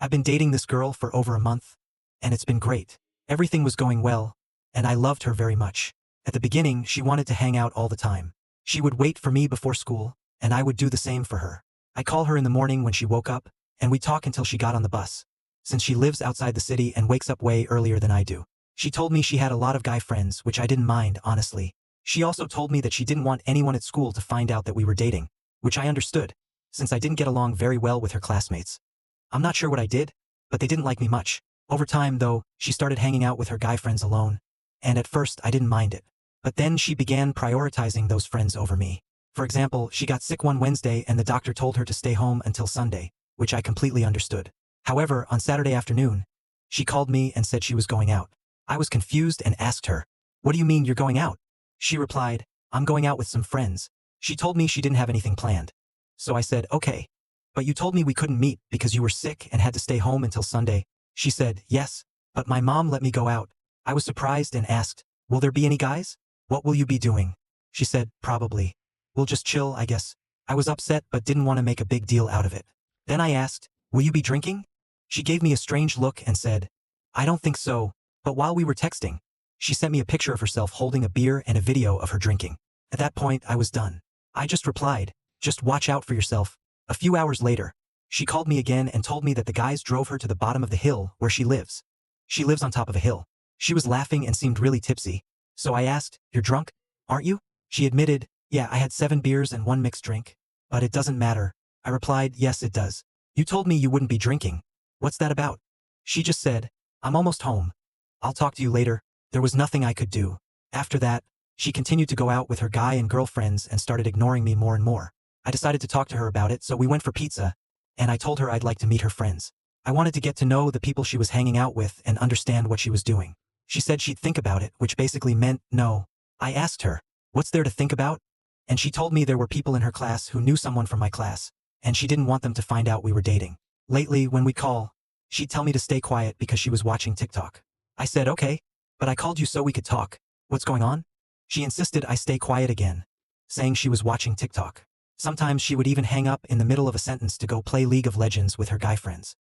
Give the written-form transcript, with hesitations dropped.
I've been dating this girl for over a month, and it's been great. Everything was going well, and I loved her very much. At the beginning, she wanted to hang out all the time. She would wait for me before school, and I would do the same for her. I call her in the morning when she woke up, and we'd talk until she got on the bus. Since she lives outside the city and wakes up way earlier than I do. She told me she had a lot of guy friends, which I didn't mind, honestly. She also told me that she didn't want anyone at school to find out that we were dating, which I understood, since I didn't get along very well with her classmates. I'm not sure what I did, but they didn't like me much. Over time, though, she started hanging out with her guy friends alone, and at first I didn't mind it. But then she began prioritizing those friends over me. For example, she got sick one Wednesday and the doctor told her to stay home until Sunday, which I completely understood. However, on Saturday afternoon, she called me and said she was going out. I was confused and asked her, "What do you mean you're going out?" She replied, "I'm going out with some friends." She told me she didn't have anything planned. So I said, "Okay. But you told me we couldn't meet because you were sick and had to stay home until Sunday." She said, "Yes, but my mom let me go out." I was surprised and asked, "Will there be any guys? What will you be doing?" She said, "Probably. We'll just chill, I guess." I was upset but didn't want to make a big deal out of it. Then I asked, "Will you be drinking?" She gave me a strange look and said, "I don't think so." But while we were texting, she sent me a picture of herself holding a beer and a video of her drinking. At that point, I was done. I just replied, "Just watch out for yourself." A few hours later, she called me again and told me that the guys drove her to the bottom of the hill where she lives. She lives on top of a hill. She was laughing and seemed really tipsy. So I asked, "You're drunk, aren't you?" She admitted, "Yeah, I had 7 beers and 1 mixed drink. But it doesn't matter." I replied, "Yes, it does. You told me you wouldn't be drinking. What's that about?" She just said, "I'm almost home. I'll talk to you later." There was nothing I could do. After that, she continued to go out with her guy and girlfriends and started ignoring me more and more. I decided to talk to her about it, so we went for pizza, and I told her I'd like to meet her friends. I wanted to get to know the people she was hanging out with and understand what she was doing. She said she'd think about it, which basically meant no. I asked her, "What's there to think about?" And she told me there were people in her class who knew someone from my class, and she didn't want them to find out we were dating. Lately, when we'd call, she'd tell me to stay quiet because she was watching TikTok. I said, "Okay, but I called you so we could talk. What's going on?" She insisted I stay quiet again, saying she was watching TikTok. Sometimes she would even hang up in the middle of a sentence to go play League of Legends with her guy friends.